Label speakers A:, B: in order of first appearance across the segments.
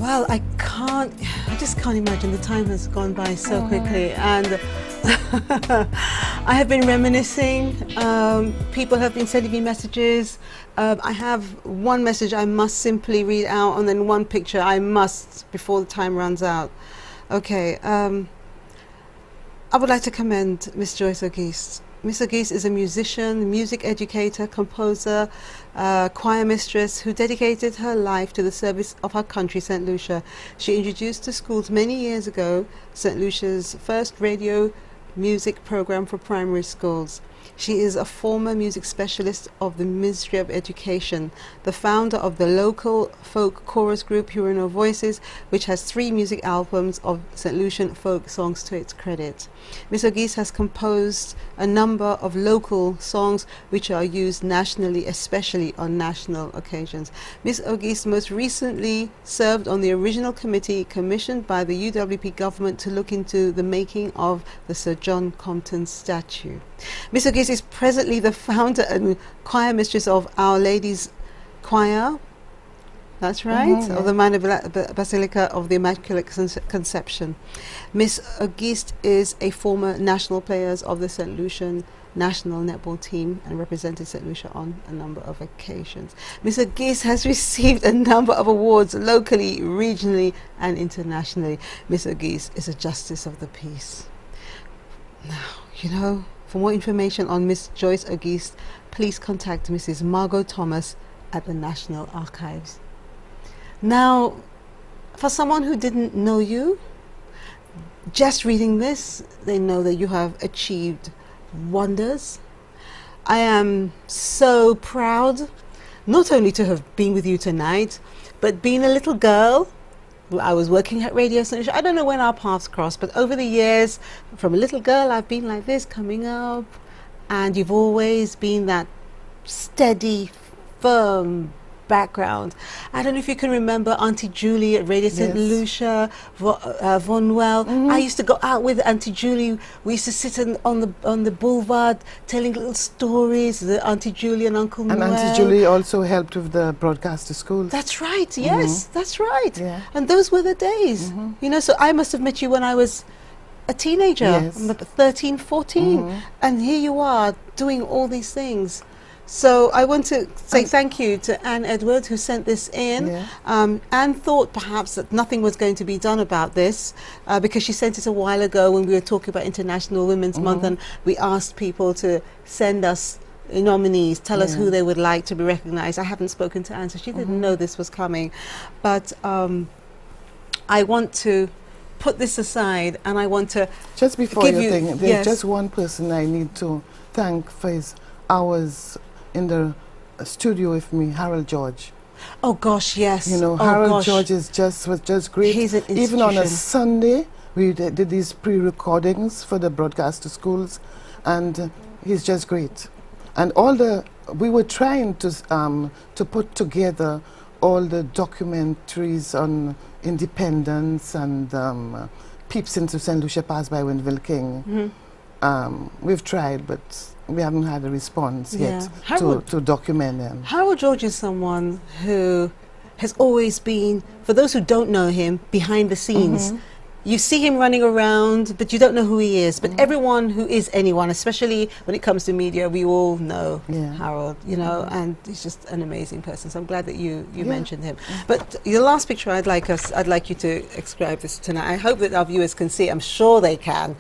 A: Well, I just can't imagine. The time has gone by so quickly, and I have been reminiscing. People have been sending me messages. I have one message I must simply read out, and then one picture I must before the time runs out. Okay. I would like to commend Miss Joyce O'Geist. Miss O'Geist is a musician, music educator, composer, choir mistress who dedicated her life to the service of her country, St. Lucia. She introduced to schools many years ago St. Lucia's first radio music program for primary schools. She is a former music specialist of the Ministry of Education, the founder of the local folk chorus group Hurino Voices, which has 3 music albums of St. Lucian folk songs to its credit. Miss O'Geist has composed a number of local songs which are used nationally, especially on national occasions. Miss O'Geist most recently served on the original committee commissioned by the UWP government to look into the making of the Sir John Compton statue. Miss O'Geist is presently the founder and choir mistress of Our Lady's Choir. That's right, of the Minor Basilica of the Immaculate Conception. Miss O'Geist is a former national player of the St. Lucian national netball team and represented St. Lucia on a number of occasions. Miss O'Geist has received a number of awards locally, regionally and internationally. Miss O'Geist is a Justice of the Peace. Now, you know, for more information on Miss Joyce O'Geist, please contact Mrs. Margot Thomas at the National Archives. Now, for someone who didn't know you, just reading this, they know that you have achieved wonders. I am so proud not only to have been with you tonight, but being a little girl. I was working at Radio St. Lucia. I don't know when our paths crossed, but over the years, from a little girl, I've been like this, coming up, and you've always been that steady, firm background. I don't know if you can remember Auntie Julie at Radio St. Lucia, Vonwell. I used to go out with Auntie Julie. We used to sit on the boulevard telling little stories, the Auntie Julie and Uncle Noel.
B: And Auntie Julie also helped with the broadcast to school.
A: That's right, yes, that's right. Yeah. And those were the days. You know, so I must have met you when I was a teenager,
B: yes.
A: 13, 14. And here you are doing all these things. So I want to say thank you to Anne Edwards, who sent this in. Anne thought perhaps that nothing was going to be done about this because she sent it a while ago when we were talking about International Women's Month, and we asked people to send us nominees, tell us who they would like to be recognized. I haven't spoken to Anne, so she didn't know this was coming. But I want to put this aside, and I want to
B: just before you think, there's just one person I need to thank for his hours in the studio with me, Harold George.
A: Oh gosh, yes.
B: You know, Harold George was just great.
A: He's an institution.
B: Even on a Sunday, we did these pre-recordings for the broadcast to schools, and he's just great. And we were trying to put together all the documentaries on independence and peeps into St. Lucia Pass by Winville King. We've tried, but we haven't had a response yet to document them.
A: Harold George is someone who has always been, for those who don't know him, behind the scenes. You see him running around, but you don't know who he is. But everyone who is anyone, especially when it comes to media, we all know Harold, you know, and he's just an amazing person. So I'm glad that you mentioned him. But your last picture, I'd like you to describe this tonight. I hope that our viewers can see it. I'm sure they can.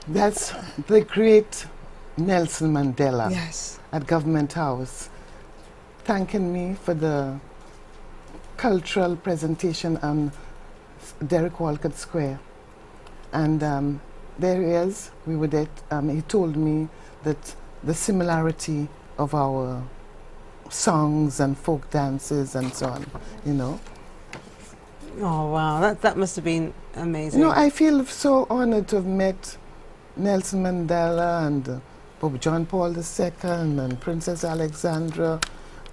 B: That's the great Nelson Mandela at Government House, thanking me for the cultural presentation on Derek Walcott Square. And there he is. We were there. He told me that the similarity of our songs and folk dances and so on, you know.
A: Oh wow, that must have been amazing.
B: You know, I feel so honored to have met Nelson Mandela and Pope John Paul II and Princess Alexandra,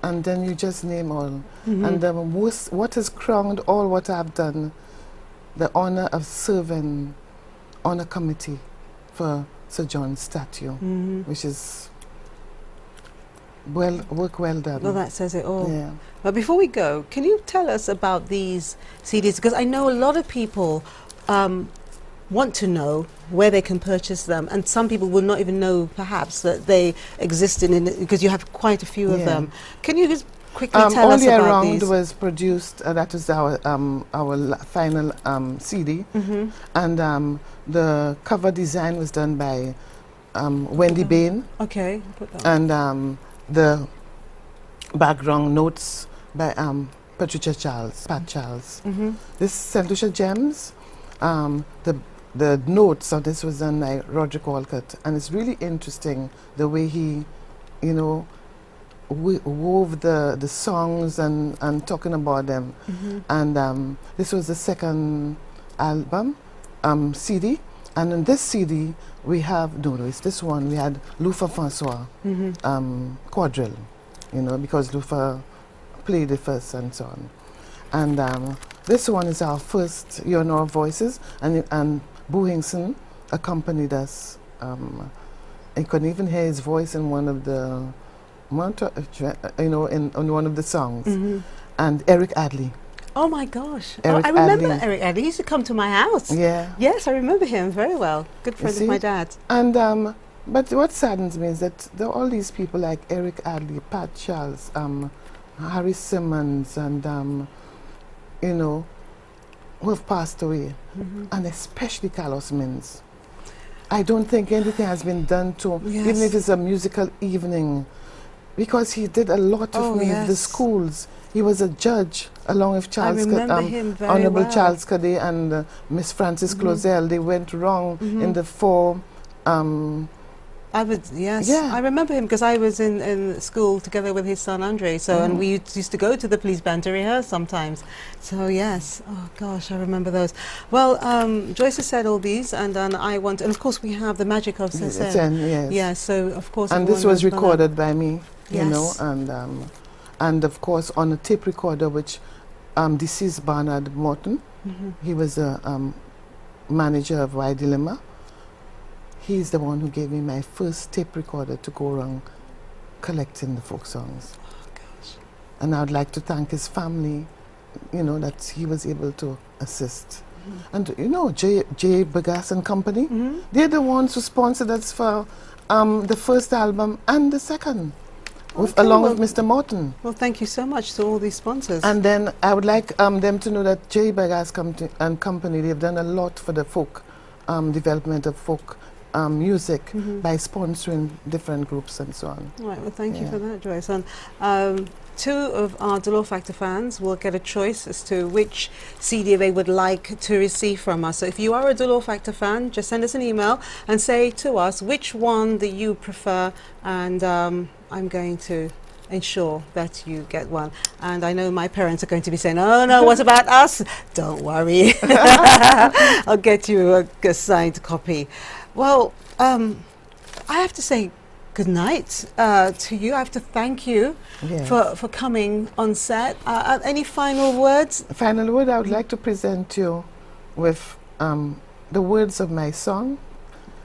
B: and then you just name all. And what has crowned all what I've done, the honor of serving on a committee for Sir John's statue, which is work well done.
A: Well, that says it all.
B: Yeah.
A: But before we go, can you tell us about these CDs? Because I know a lot of people want to know where they can purchase them, and some people will not even know perhaps that they existed because you have quite a few of them. Can you just quickly tell us about these?
B: All Year Round was produced, that is our final CD, and the cover design was done by Wendy Bain.
A: Okay, put that.
B: And the background notes by Patricia Charles, Pat Charles. This St. Lucia Gems, the notes of this was done by Roderick Walcott, and it's really interesting the way he, you know, wove the songs and talking about them. And this was the second album, CD, and in this CD we have, no, it's this one, we had Lufa Francois quadrille, you know, because Lufa played it first and so on. And this one is our first You Know Our Voices, and Boo Hinkson accompanied us. I couldn't even hear his voice in one of the, you know, on one of the songs. And Eric Adley.
A: Oh my gosh! I remember Eric Adley. He used to come to my house.
B: Yeah.
A: Yes, I remember him very well. Good friend of my dad.
B: And but what saddens me is that there are all these people like Eric Adley, Pat Charles, Harry Simmons, and you know, who have passed away, and especially Carlos Mins. I don't think anything has been done to, even if it's a musical evening, because he did a lot of the schools. He was a judge along with Charles, Honorable Charles Cadet and Miss Frances Closel. They went wrong in the four.
A: I remember him because I was in school together with his son Andre. So and we used to go to the police band to rehearse sometimes. So yes, oh gosh, I remember those. Well, Joyce has said all these, and I want, and of course we have the magic of Cécile.
B: Yes.
A: Yeah. So of course.
B: And this was recorded by me, you know, and of course on a tape recorder which deceased Bernard Morton. He was a manager of Y Dilemma. He's the one who gave me my first tape recorder to go around collecting the folk songs. Oh, gosh. And I would like to thank his family, you know, that he was able to assist. And, you know, J. Bagas and Company, they're the ones who sponsored us for the first album and the second, along with Mr. Morton. Well,
A: thank you so much to all these sponsors.
B: And then I would like them to know that J. Bagas and Company, they've done a lot for the folk development of folk music by sponsoring different groups and so on.
A: Right, well thank you for that, Joyce. And two of our Delore Factor fans will get a choice as to which CD they would like to receive from us. So if you are a Delore Factor fan, just send us an email and say to us which one that you prefer, and I'm going to ensure that you get one. And I know my parents are going to be saying, oh no, what about us? Don't worry. I'll get you a signed copy. Well, I have to say good night to you. I have to thank you for coming on set. Any final words?
B: Final word, I would like to present you with the words of my song,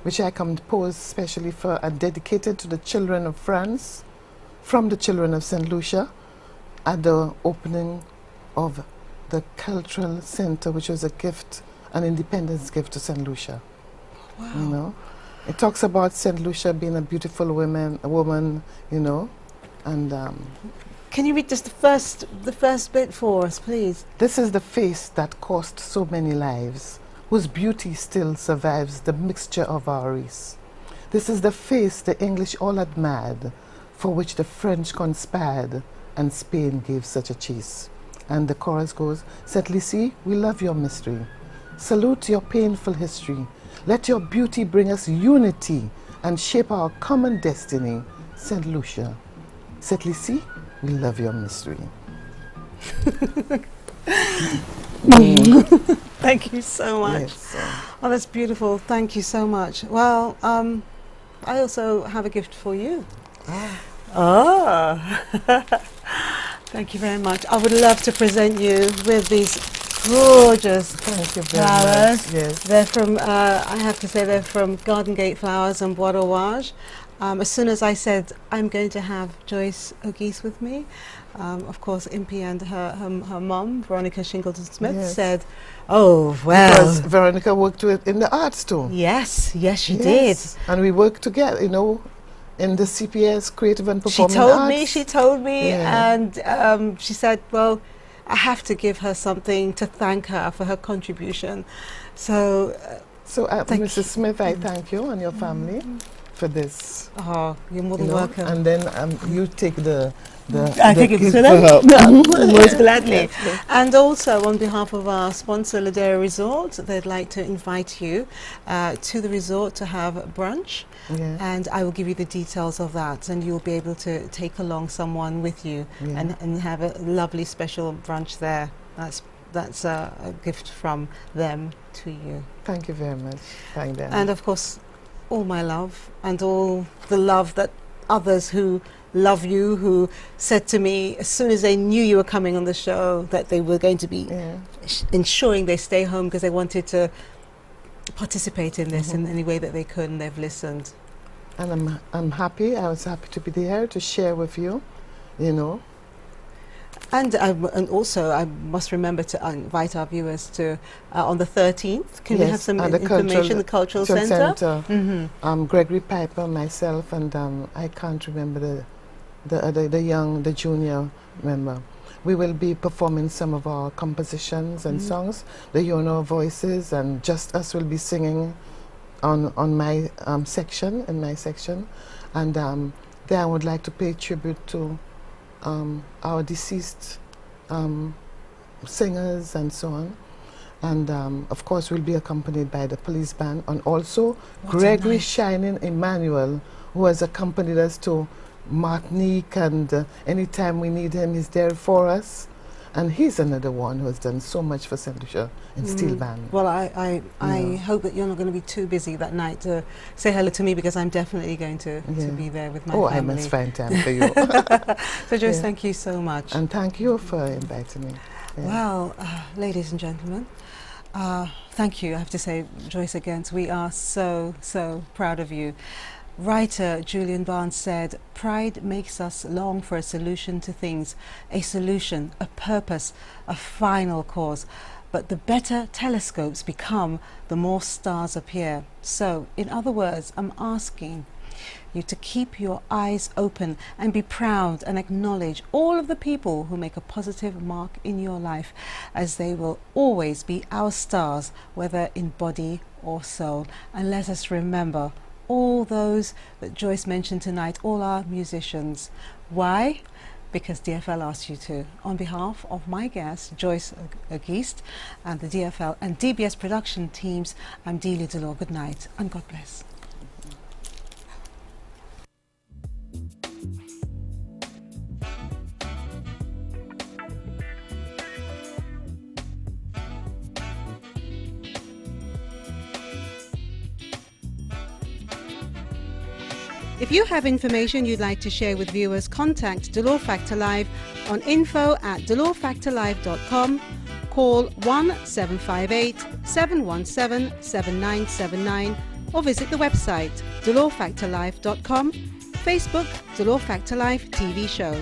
B: which I composed specially for and dedicated to the children of France, from the children of St. Lucia, at the opening of the Cultural Center, which was a gift, an independence gift to St. Lucia. Wow. You know, it talks about St. Lucia being a beautiful woman, you know, and
A: can you read just the first bit for us, please?
B: This is the face that cost so many lives, whose beauty still survives the mixture of our race. This is the face the English all admired, for which the French conspired, and Spain gave such a chase. And the chorus goes, St. Lucie, we love your mystery. Salute your painful history. Let your beauty bring us unity and shape our common destiny. St. Lucia. St. Lucie, we love your mystery.
A: Thank you so much.
B: Yes,
A: oh, that's beautiful. Thank you so much. Well, I also have a gift for you. Thank you very much. I would love to present you with these gorgeous flowers.
B: Yes.
A: They're from, I have to say, they're from Garden Gate Flowers and Bois d'Orage. As soon as I said I'm going to have Joyce O'Geese with me, of course, Impy and her mum, Veronica Shingleton-Smith, said, "Oh well."
B: Because Veronica worked in the arts too.
A: Yes, she did.
B: And we worked together, you know, in the CPS, Creative and Performing Arts.
A: She told me, and she said, "Well, I have to give her something to thank her for her contribution." So,
B: Mrs. Smith, I thank you and your family for this.
A: Oh, you're more than welcome.
B: And then you take
A: I take it for them. Most gladly. And also, on behalf of our sponsor, Ladera Resort, they'd like to invite you to the resort to have brunch. And I will give you the details of that, and you'll be able to take along someone with you and have a lovely special brunch there. That's a gift from them to you.
B: Thank you very much. Thank them.
A: And of course, all my love and all the love that others who love you, who said to me as soon as they knew you were coming on the show that they were going to be ensuring they stay home because they wanted to participate in this in any way that they could, and they've listened.
B: And I'm happy. I was happy to be there to share with you, you know.
A: And also, I must remember to invite our viewers to on the 13th. Can we have some information? The Cultural Centre.
B: Gregory Piper, myself, and I can't remember the junior member. We will be performing some of our compositions and songs. The Yono Voices and Just Us will be singing on my section, and then I would like to pay tribute to our deceased singers and so on. And of course we'll be accompanied by the police band, and also Gregory Shining Emmanuel, who has accompanied us to Martinique, and anytime we need him, he's there for us. And he's another one who has done so much for St. Lucia in steel band. Well,
A: I hope that you're not going to be too busy that night to say hello to me, because I'm definitely going to be there with my family.
B: I must find time for you.
A: So Joyce, thank you so much.
B: And thank you for inviting me.
A: Well, ladies and gentlemen, thank you. I have to say, Joyce Against, we are so, so proud of you. Writer Julian Barnes said, "Pride makes us long for a solution to things, a solution, a purpose, a final cause. But the better telescopes become, the more stars appear." So, in other words, I'm asking you to keep your eyes open and be proud and acknowledge all of the people who make a positive mark in your life, as they will always be our stars, whether in body or soul. And let us remember all those that Joyce mentioned tonight, all our musicians. Why? Because DFL asked you to. On behalf of my guest, Joyce O'Geese, and the DFL and DBS production teams, I'm Delia Delore. Good night and God bless. If you have information you'd like to share with viewers, contact Delore Factor Live on info@delorefactorlive.com, call 1758 717 7979, or visit the website delorefactorlive.com, Facebook Delore Factor Live TV show.